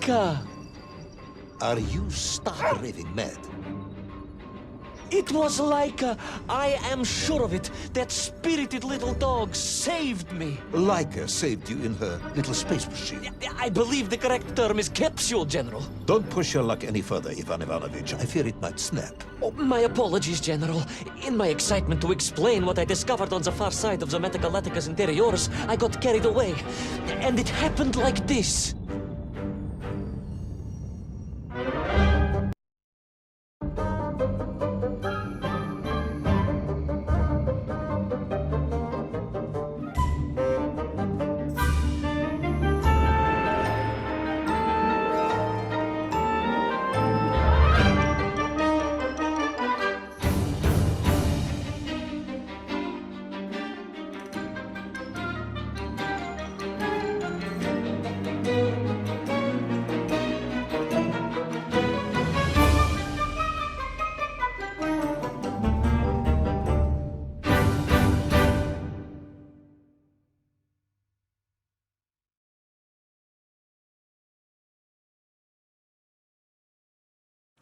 Laika! Are you stark raving mad? It was Laika. I am sure of it. That spirited little dog saved me. Laika saved you in her little space machine. I believe the correct term is capsule, General. Don't push your luck any further, Ivanovich. I fear it might snap. Oh, my apologies, General. In my excitement to explain what I discovered on the far side of the Metagalacticus Interiors, I got carried away. And it happened like this.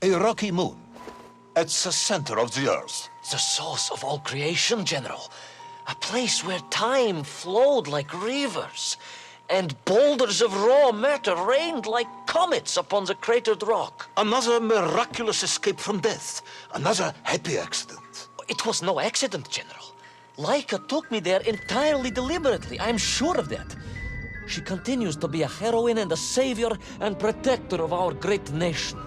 A rocky moon. It's the center of the Earth. The source of all creation, General. A place where time flowed like rivers, and boulders of raw matter rained like comets upon the cratered rock. Another miraculous escape from death. Another happy accident. It was no accident, General. Laika took me there entirely deliberately. I'm sure of that. She continues to be a heroine and a savior and protector of our great nation.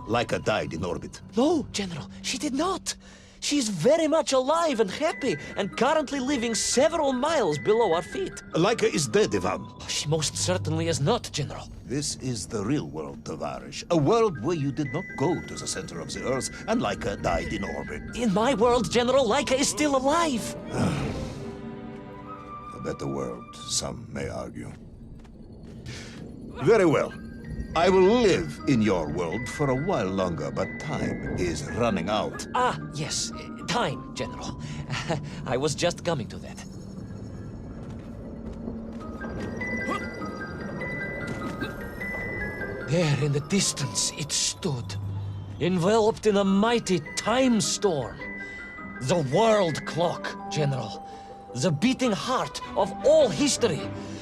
Laika died in orbit. No, General, she did not. She is very much alive and happy, and currently living several miles below our feet. Laika is dead, Ivan. She most certainly is not, General. This is the real world, Tovarish. A world where you did not go to the center of the Earth, and Laika died in orbit. In my world, General, Laika is still alive. A better world, some may argue. Very well. I will live in your world for a while longer, but time is running out. Ah, yes. Time, General. I was just coming to that. There in the distance it stood, enveloped in a mighty time storm. The world clock, General. The beating heart of all history.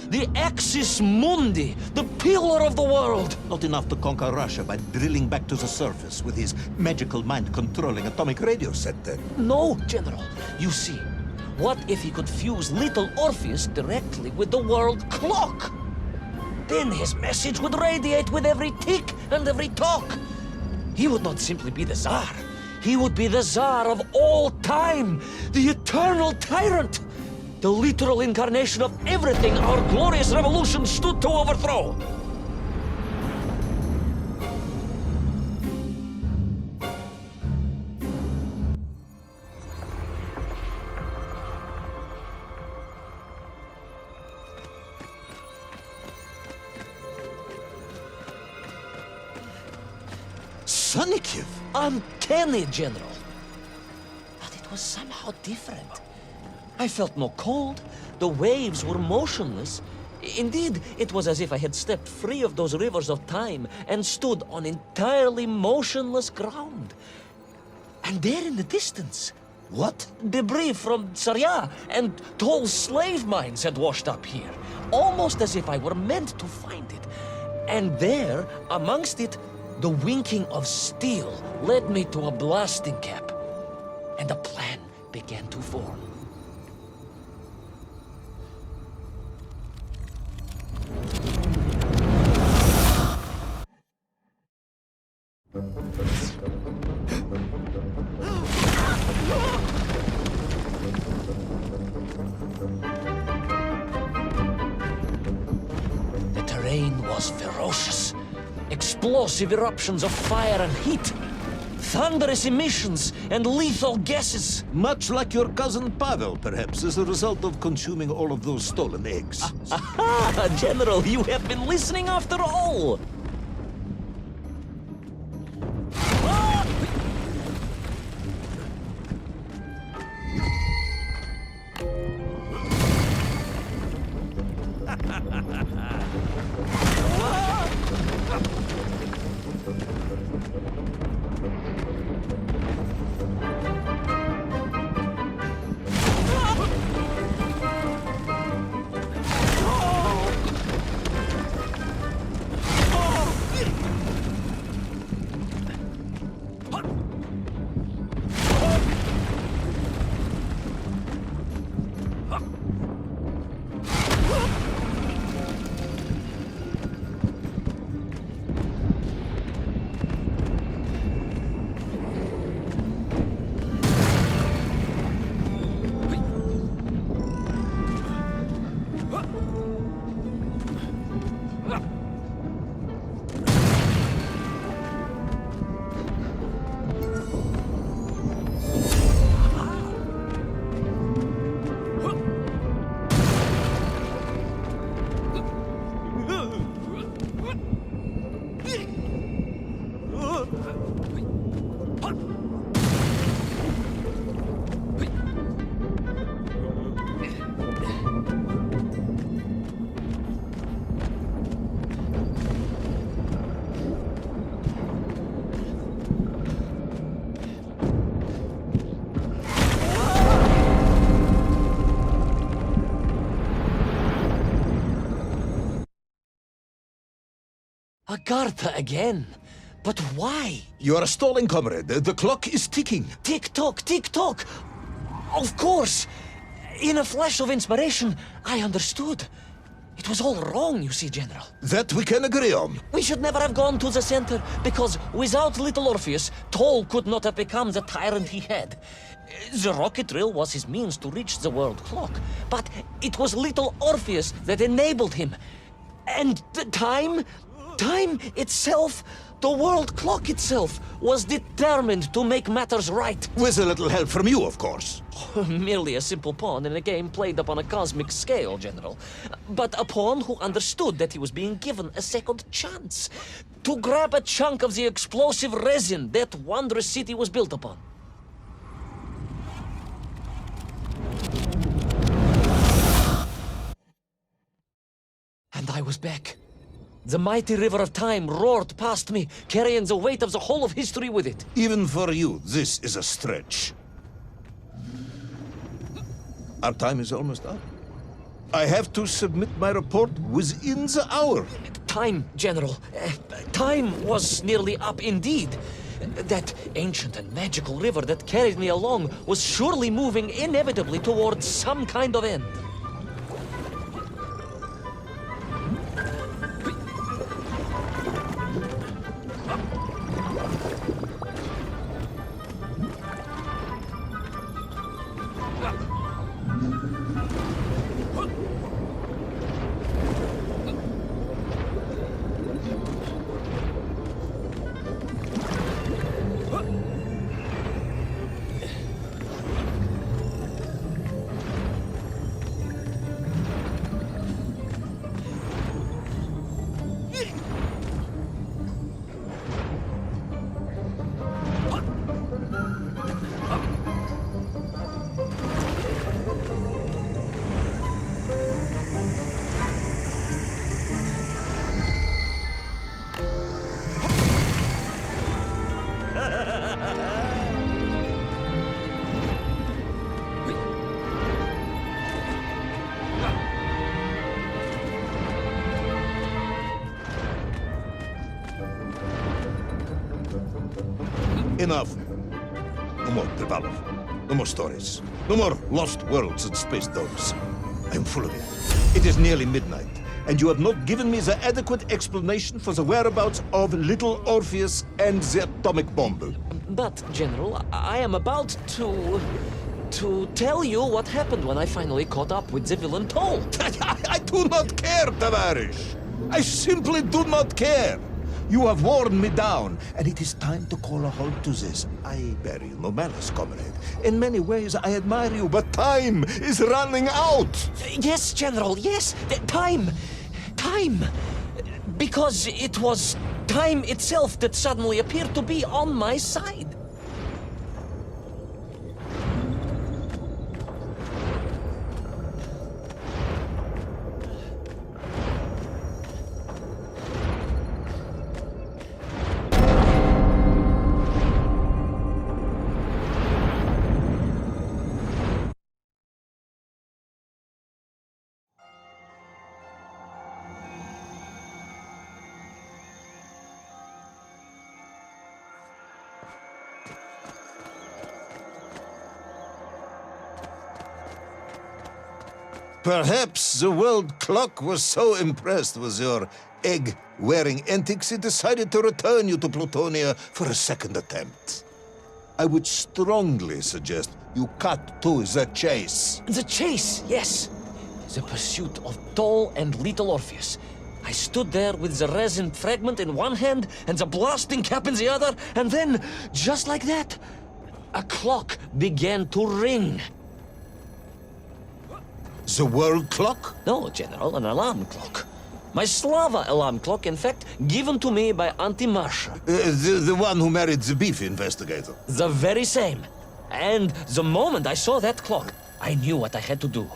The Axis Mundi, the pillar of the world. Not enough to conquer Russia by drilling back to the surface with his magical mind-controlling atomic radio set then. No, General. You see, what if he could fuse little Orpheus directly with the world clock? Then his message would radiate with every tick and every talk. He would not simply be the Tsar. He would be the Tsar of all time, the eternal tyrant. The literal incarnation of everything our glorious revolution stood to overthrow. Sonikiv! Uncanny, General. But it was somehow different. I felt no cold. The waves were motionless. Indeed, it was as if I had stepped free of those rivers of time and stood on entirely motionless ground. And there in the distance... What? Debris from Tsarya and tall slave mines had washed up here, almost as if I were meant to find it. And there, amongst it, the winking of steel led me to a blasting cap, and a plan began to form. The terrain was ferocious. Explosive eruptions of fire and heat. Thunderous emissions and lethal gases. Much like your cousin Pavel, perhaps, as a result of consuming all of those stolen eggs. Aha! General, you have been listening after all! Carta again. But why? You are stalling, comrade. The clock is ticking. Tick-tock, tick-tock! Of course! In a flash of inspiration, I understood. It was all wrong, you see, General. That we can agree on. We should never have gone to the center, because without little Orpheus, Toll could not have become the tyrant he had. The rocket drill was his means to reach the world clock, but it was little Orpheus that enabled him. And the time itself, the world clock itself, was determined to make matters right. With a little help from you, of course. Merely a simple pawn in a game played upon a cosmic scale, General. But a pawn who understood that he was being given a second chance to grab a chunk of the explosive resin that wondrous city was built upon. And I was back. The mighty river of time roared past me, carrying the weight of the whole of history with it. Even for you, this is a stretch. Our time is almost up. I have to submit my report within the hour. Time, General. Time was nearly up indeed. That ancient and magical river that carried me along was surely moving inevitably towards some kind of end. Enough. No more Privalov. No more stories. No more lost worlds and space dogs. I'm full of it. It is nearly midnight, and you have not given me the adequate explanation for the whereabouts of little Orpheus and the atomic bomb. But, General, I am about to tell you what happened when I finally caught up with the villain Toll. I do not care, Tavarish. I simply do not care. You have worn me down, and it is time to call a halt to this. I bear you no malice, comrade. In many ways, I admire you, but time is running out. Yes, General, yes. Time. Time. Because it was time itself that suddenly appeared to be on my side. Perhaps the world clock was so impressed with your egg-wearing antics it decided to return you to Plutonia for a second attempt. I would strongly suggest you cut to the chase. The chase, yes. The pursuit of Toll and little Orpheus. I stood there with the resin fragment in one hand and the blasting cap in the other, and then, just like that, a clock began to ring. The world clock? No, General, an alarm clock. My Slava alarm clock, in fact, given to me by Auntie Marsha. The one who married the beef investigator. The very same. And the moment I saw that clock, I knew what I had to do.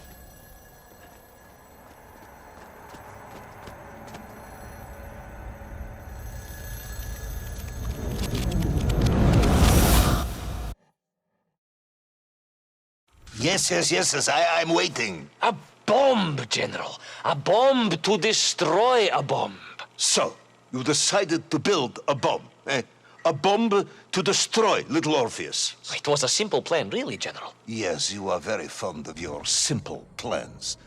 Yes, I'm waiting. A bomb, General. A bomb to destroy a bomb. So, You decided to build a bomb, eh? A bomb to destroy little Orpheus. It was a simple plan, really, General. Yes, you are very fond of your simple plans.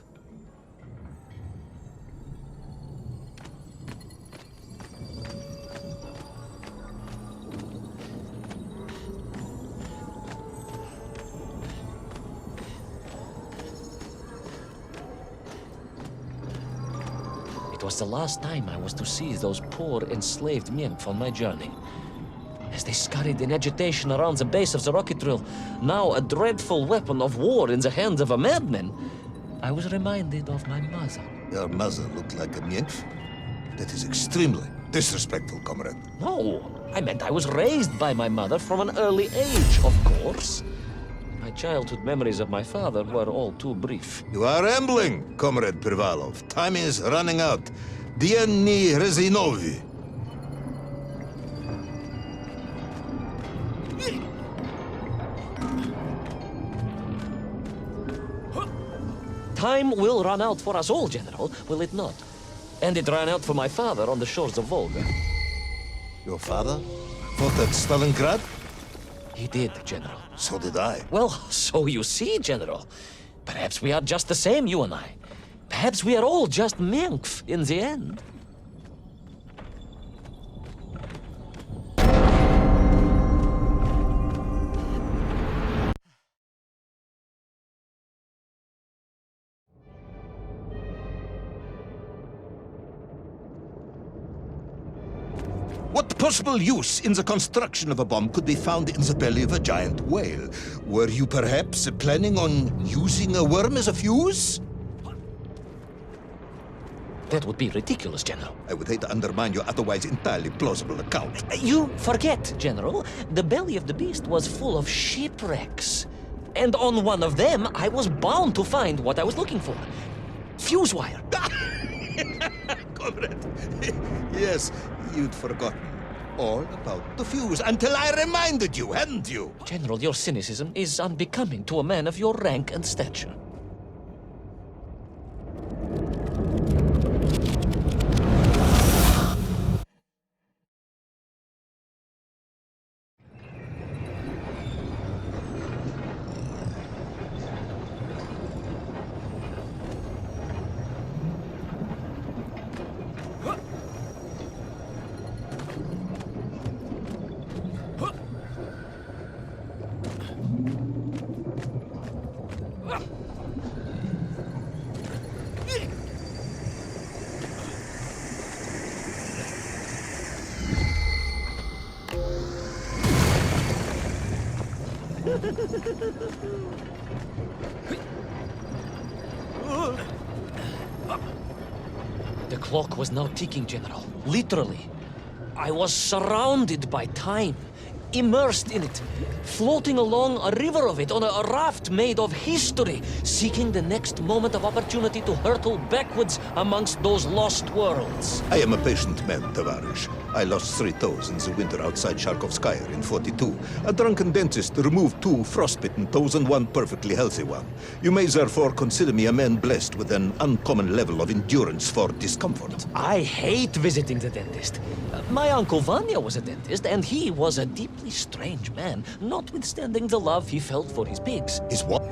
It was the last time I was to see those poor enslaved nymph on my journey. As they scurried in agitation around the base of the rocket drill, now a dreadful weapon of war in the hands of a madman, I was reminded of my mother. Your mother looked like a nymph? That is extremely disrespectful, comrade. No, I meant I was raised by my mother from an early age, of course. My childhood memories of my father were all too brief. You are rambling, Comrade Privalov. Time is running out. Dieni Rezinovi. Time will run out for us all, General, will it not? And it ran out for my father on the shores of Volga. Your father fought at Stalingrad? He did, General. So did I. Well, so you see, General. Perhaps we are just the same, you and I. Perhaps we are all just Minx in the end. What possible use in the construction of a bomb could be found in the belly of a giant whale? Were you perhaps planning on using a worm as a fuse? That would be ridiculous, General. I would hate to undermine your otherwise entirely plausible account. You forget, General. The belly of the beast was full of shipwrecks. And on one of them, I was bound to find what I was looking for. Fuse wire. Comrade, yes, you'd forgotten all about the fuse until I reminded you, hadn't you? General, your cynicism is unbecoming to a man of your rank and stature. The clock was now ticking, General. Literally. I was surrounded by time, immersed in it, floating along a river of it on a raft made of history, seeking the next moment of opportunity to hurtle backwards amongst those lost worlds. I am a patient man, Tavarish. I lost 3 toes in the winter outside Sharkovskaya in 42. A drunken dentist removed 2 frostbitten toes and 1 perfectly healthy one. You may therefore consider me a man blessed with an uncommon level of endurance for discomfort. I hate visiting the dentist. My uncle Vanya was a dentist, and he was a deeply strange man, notwithstanding the love he felt for his pigs. Is what?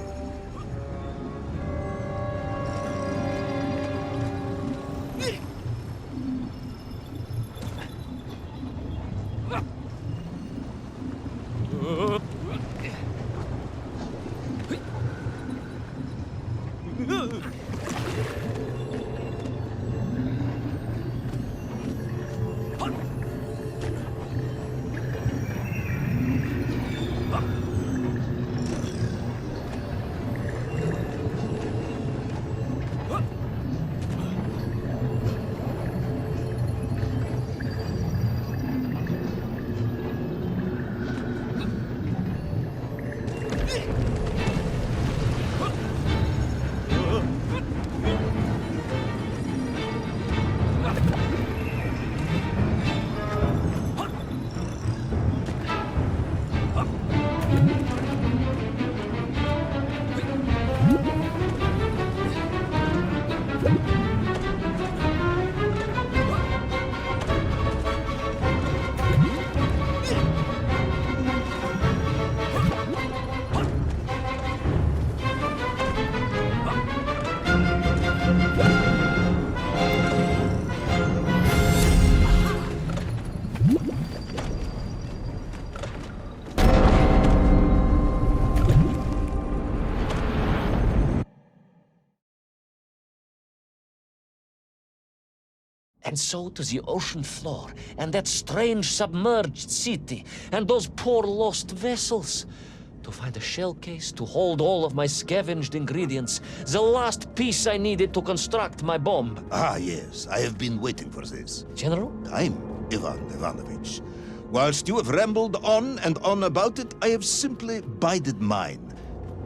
And so to the ocean floor, and that strange submerged city, and those poor lost vessels. To find a shell case to hold all of my scavenged ingredients, the last piece I needed to construct my bomb. Ah, yes, I have been waiting for this. General? Time, Ivanovich. Whilst you have rambled on and on about it, I have simply bided mine.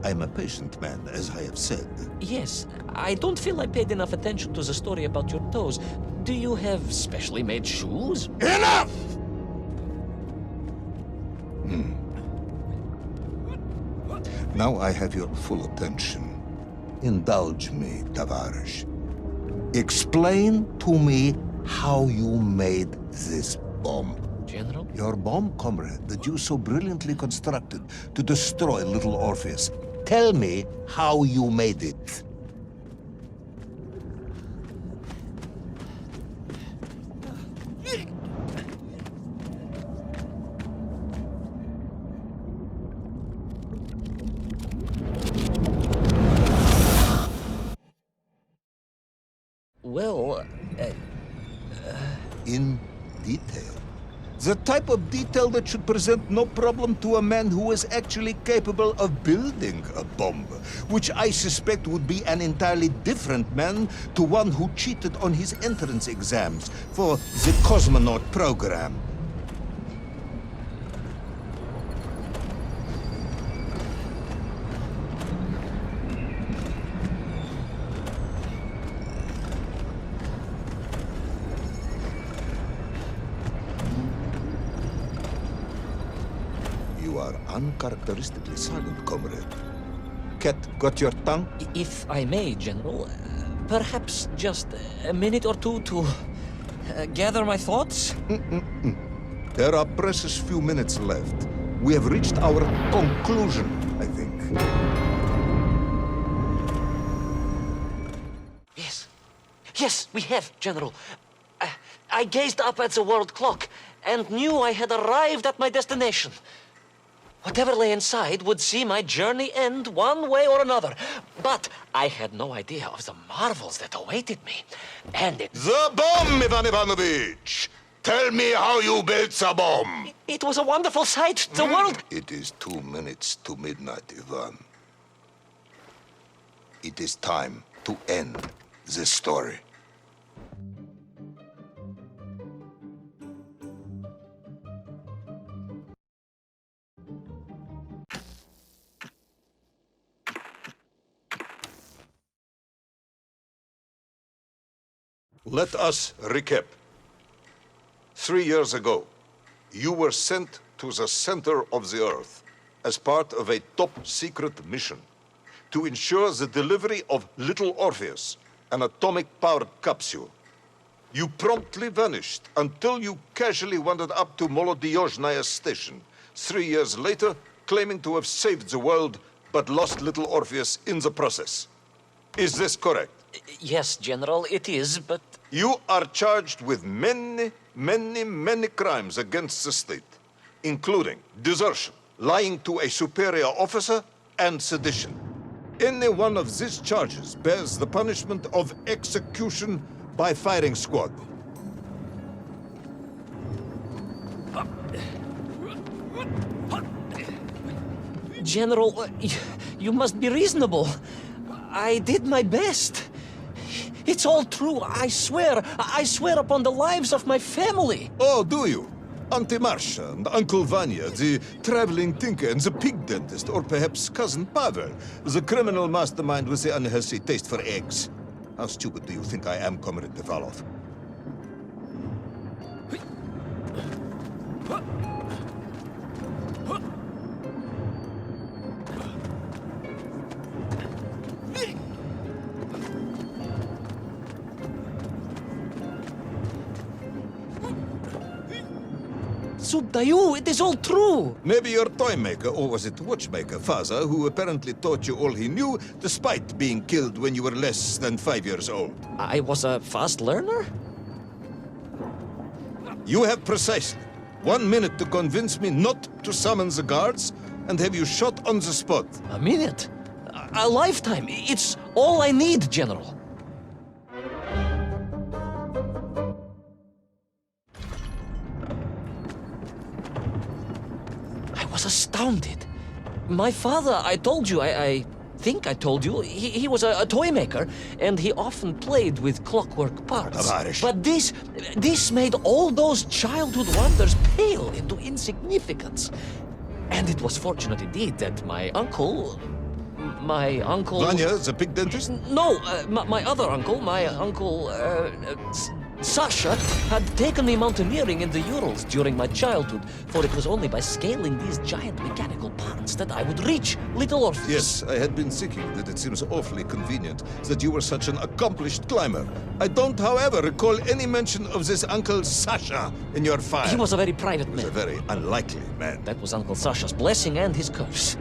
I am a patient man, as I have said. Yes, I don't feel I paid enough attention to the story about your toes. Do you have specially made shoes? Enough! Now I have your full attention. Indulge me, Tavares. Explain to me how you made this bomb. General? Your bomb, comrade, that you so brilliantly constructed to destroy little Orpheus. Tell me how you made it. Well, In detail. The type of detail that should present no problem to a man who is actually capable of building a bomb, which I suspect would be an entirely different man to one who cheated on his entrance exams for the cosmonaut program. You are uncharacteristically silent, comrade. Cat, got your tongue? if I may, General, perhaps just a minute or two to gather my thoughts? There are precious few minutes left. We have reached our conclusion, I think. Yes, we have, General. I gazed up at the world clock and knew I had arrived at my destination. Whatever lay inside would see my journey end one way or another. But I had no idea of the marvels that awaited me. And The bomb, Ivanovich! Tell me how you built the bomb! it was a wonderful sight. The world... It is 2 minutes to midnight, Ivan. It is time to end this story. Let us recap. 3 years ago, you were sent to the center of the Earth as part of a top-secret mission to ensure the delivery of little Orpheus, an atomic-powered capsule. You promptly vanished until you casually wandered up to Molodiyozhnaya's station 3 years later, claiming to have saved the world, but lost little Orpheus in the process. Is this correct? Yes, General, it is, but... You are charged with many crimes against the state, including desertion, lying to a superior officer, and sedition. Any one of these charges bears the punishment of execution by firing squad. General, you must be reasonable. I did my best. It's all true, I swear. I swear upon the lives of my family. Oh, do you? Auntie Marcia and Uncle Vanya, the traveling tinker and the pig dentist, or perhaps Cousin Pavel, the criminal mastermind with the unhealthy taste for eggs. How stupid do you think I am, Comrade Devalov? Subdayu, it is all true. Maybe your toy maker, or was it watchmaker, Faza, who apparently taught you all he knew, despite being killed when you were less than 5 years old. I was a fast learner? You have precisely 1 minute to convince me not to summon the guards, and have you shot on the spot. A minute? A lifetime. It's all I need, General. astounded. My father, I told you, I think I told you, he was a toy maker, and he often played with clockwork parts. Tavares. But this made all those childhood wonders pale into insignificance. And it was fortunate indeed that my uncle... Vanya, the pig dentist? No, my other uncle, Sasha, had taken me mountaineering in the Urals during my childhood, for it was only by scaling these giant mechanical parts that I would reach Little Orpheus. Yes, I had been thinking that it seems awfully convenient that you were such an accomplished climber. I don't, however, recall any mention of this Uncle Sasha in your file. He was a very private He was man. a very unlikely man. That was Uncle Sasha's blessing and his curse.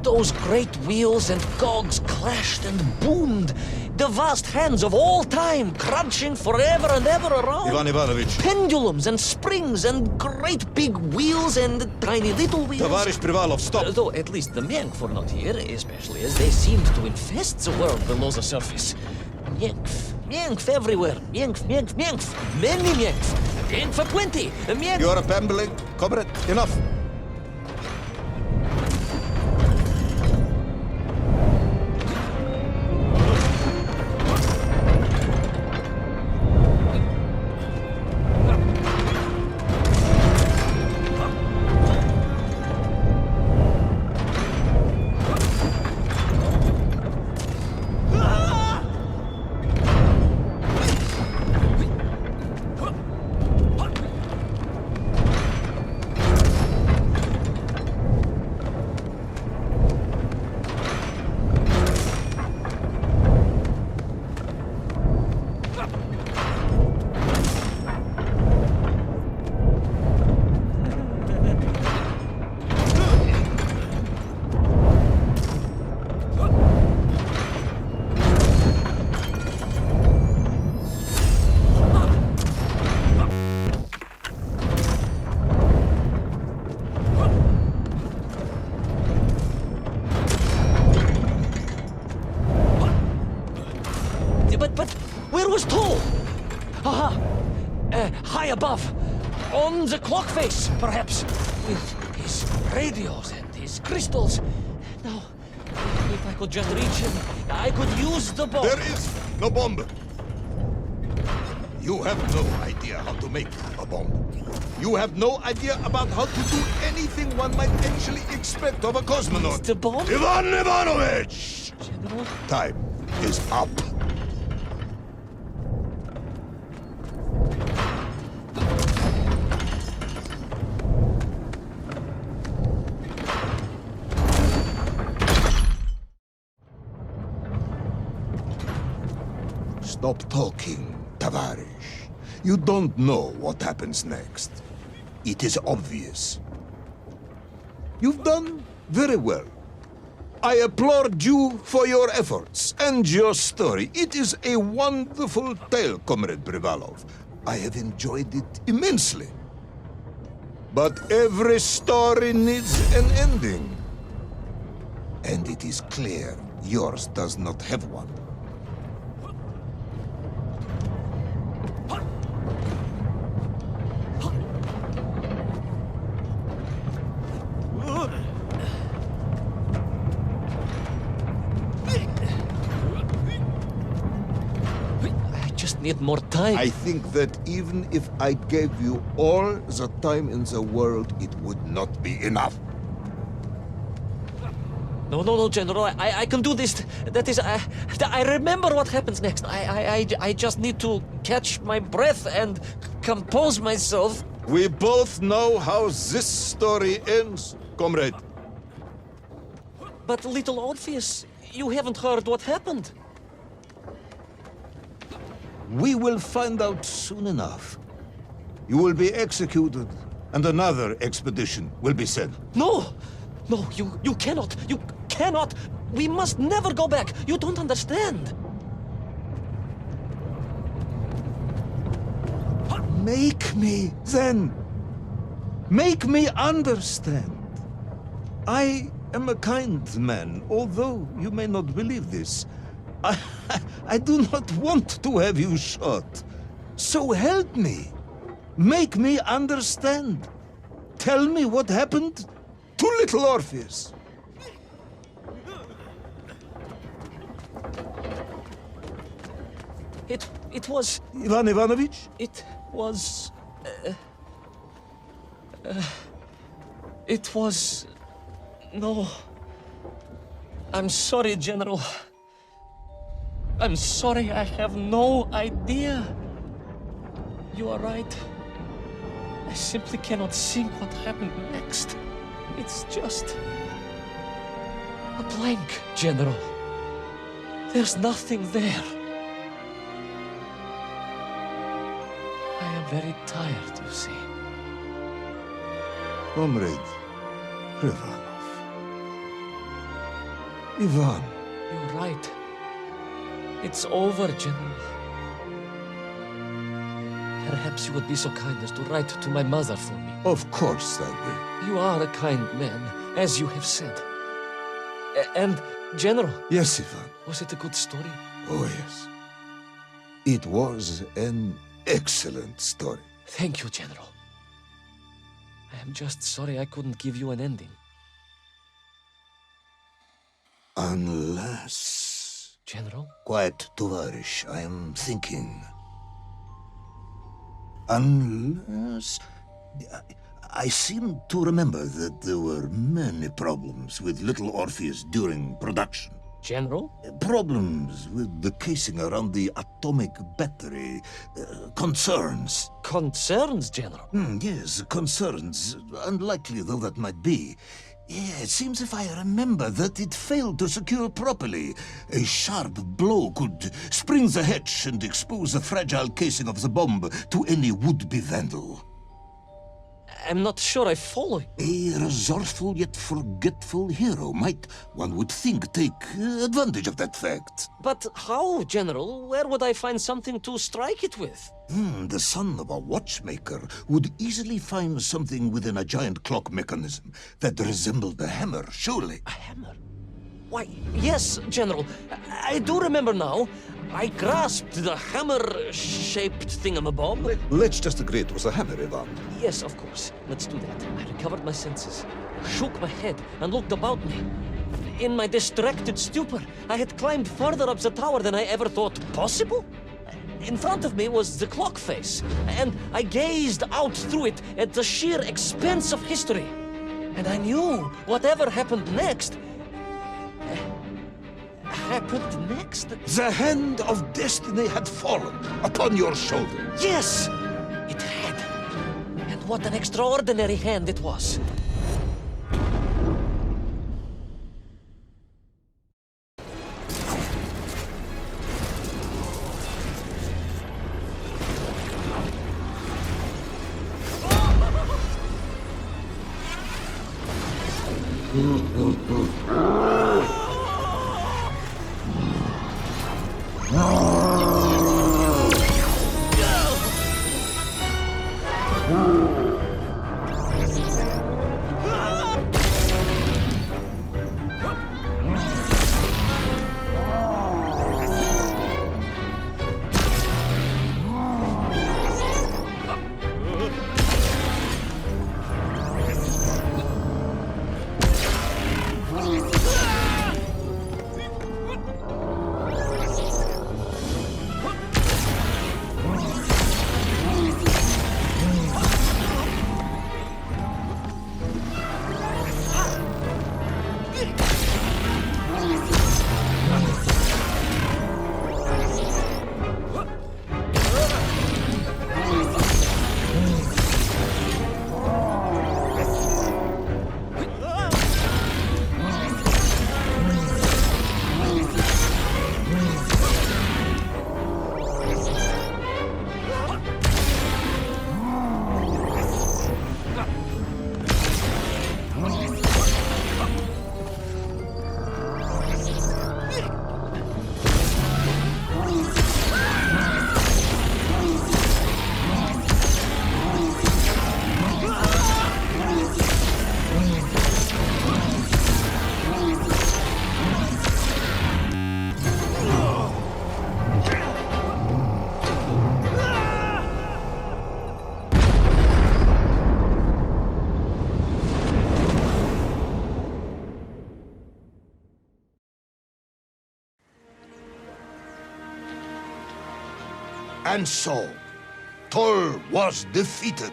Those great wheels and cogs clashed and boomed. The vast hands of all time crunching forever and ever around. Ivanovich. Pendulums and springs and great big wheels and tiny little wheels. Tavares Privalov, stop! Though at least the Myenk were not here, especially as they seemed to infest the world below the surface. Myenk everywhere. Myenk. Many Myenk for plenty. Myenk. You are babbling, comrade. Enough. But where was Toll? High above. On the clock face, perhaps. With his radios and his crystals. Now, if I could just reach him, I could use the bomb. There is no bomb. You have no idea how to make a bomb. You have no idea about how to do anything one might actually expect of a cosmonaut. The bomb? Ivan Ivanovich! General? Time is up. Stop talking, Tavares. You don't know what happens next. It is obvious. You've done Very well. I applaud you for your efforts and your story. It is a wonderful tale, Comrade Privalov. I have enjoyed it immensely. But every story needs an ending. And it is clear yours does not have one. Need more time. I think that even if I gave you all the time in the world, it would not be enough. No, General. I can do this. That is, I remember what happens next. I just need to catch my breath and compose myself. We both know how this story ends, comrade. But little Orpheus, you haven't heard what happened. We will find out soon enough. You will be executed, and another expedition will be sent. No, you cannot. You cannot. We must never go back. You don't understand. Make me, then. Make me understand. I am a kind man, although you may not believe this. I do not want to have you shot. So help me. Make me understand. Tell me what happened to little Orpheus. It was... Ivan Ivanovich? It was... It was... No. I'm sorry, General. I'm sorry, I have no idea. You are right. I simply cannot think what happened next. It's just... a blank, General. There's nothing there. I am very tired, you see. Comrade Privalov. Ivan. You're right. It's over, General. Perhaps you would be so kind as to write to my mother for me. Of course I will. You are a kind man, as you have said. And, General... Yes, Ivan. Was it a good story? Oh, yes. It was an excellent story. Thank you, General. I am just sorry I couldn't give you an ending. Unless... General? Quiet, Tovarish. I am thinking. Unless... I seem to remember that there were many problems with little Orpheus during production. General? Problems with the casing around the atomic battery. Concerns. Concerns, General? Yes, concerns. Unlikely though that might be. Yeah, it seems if I remember that it failed to secure properly. A sharp blow could spring the hatch and expose the fragile casing of the bomb to any would-be vandal. I'm not sure I follow. A resourceful yet forgetful hero might, one would think, take advantage of that fact. But how, General? Where would I find something to strike it with? The son of a watchmaker would easily find something within a giant clock mechanism that resembled a hammer, surely. A hammer? Why, yes, General. I do remember now. I grasped the hammer-shaped thingamabob. Let's just agree it was a hammer, Ivan. Yes, of course. Let's do that. I recovered my senses, shook my head, and looked about me. In my distracted stupor, I had climbed further up the tower than I ever thought possible. In front of me was the clock face, and I gazed out through it at the sheer expanse of history. And I knew whatever happened next... happened next? The hand of destiny had fallen upon your shoulder. Yes! It had. And what an extraordinary hand it was. And so, Tol was defeated.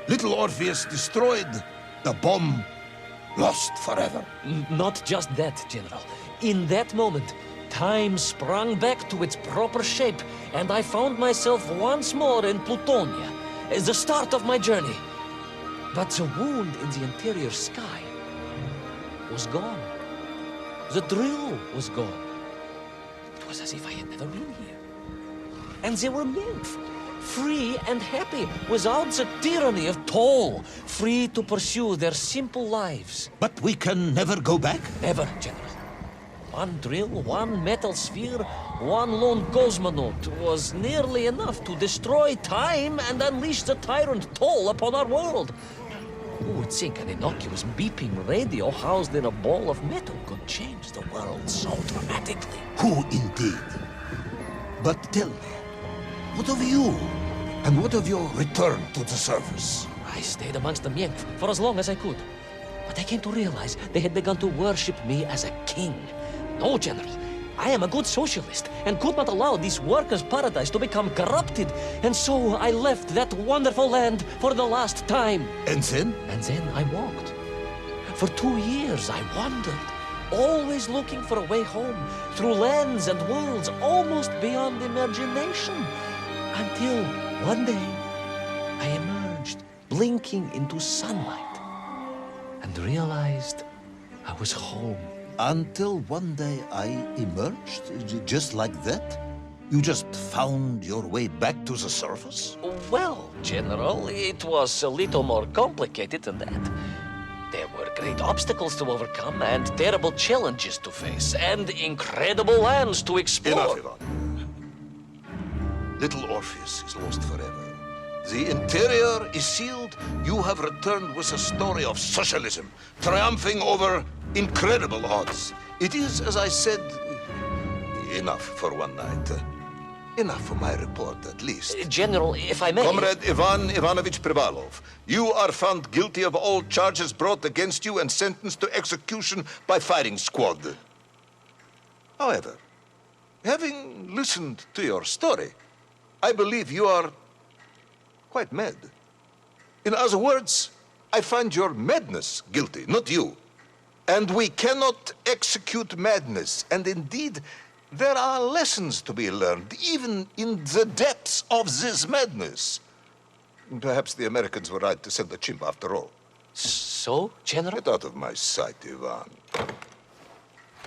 Little Orpheus destroyed, the bomb lost forever. Not just that, General. In that moment, time sprung back to its proper shape, and I found myself once more in Plutonia, the start of my journey. But the wound in the interior sky was gone. The drill was gone. It was as if I had never been here. And they were nymph, free and happy, without the tyranny of toll, free to pursue their simple lives. But we can never go back? Never, General. One drill, one metal sphere, one lone cosmonaut was nearly enough to destroy time and unleash the tyrant Toll upon our world. Who would think an innocuous beeping radio housed in a ball of metal could change the world so dramatically? Who indeed? But tell me, what of you? And what of your return to the surface? I stayed amongst the Mienk for as long as I could. But I came to realize they had begun to worship me as a king. No, General. I am a good socialist and could not allow this workers' paradise to become corrupted. And so I left that wonderful land for the last time. And then? And then I walked. For 2 years I wandered, always looking for a way home, through lands and worlds almost beyond imagination. Until one day I emerged, blinking into sunlight, and realized I was home. Until one day I emerged, just like that? You just found your way back to the surface? Well, General, it was a little more complicated than that. There were great obstacles to overcome, and terrible challenges to face, and incredible lands to explore. Enough, Ivan. Little Orpheus is lost forever. The interior is sealed. You have returned with a story of socialism, triumphing over incredible odds. It is, as I said, enough for one night. Enough for my report, at least. General, if I may... Comrade Ivanovich Privalov, you are found guilty of all charges brought against you and sentenced to execution by firing squad. However, having listened to your story, I believe you are quite mad. In other words, I find your madness guilty, not you. And we cannot execute madness. And indeed, there are lessons to be learned, even in the depths of this madness. Perhaps the Americans were right to send the chimp after all. So, General? Get out of my sight, Ivan.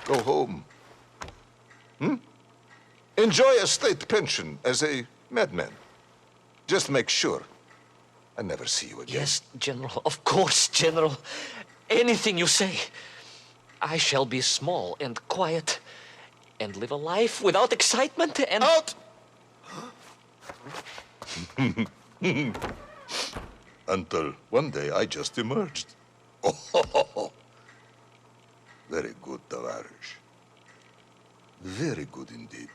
Go home. Enjoy a state pension as a madman. Just make sure I never see you again. Yes, General. Of course, General. Anything you say. I shall be small and quiet and live a life without excitement and... Out! Until one day I just emerged. Oh, very good, Tavarish. Very good indeed.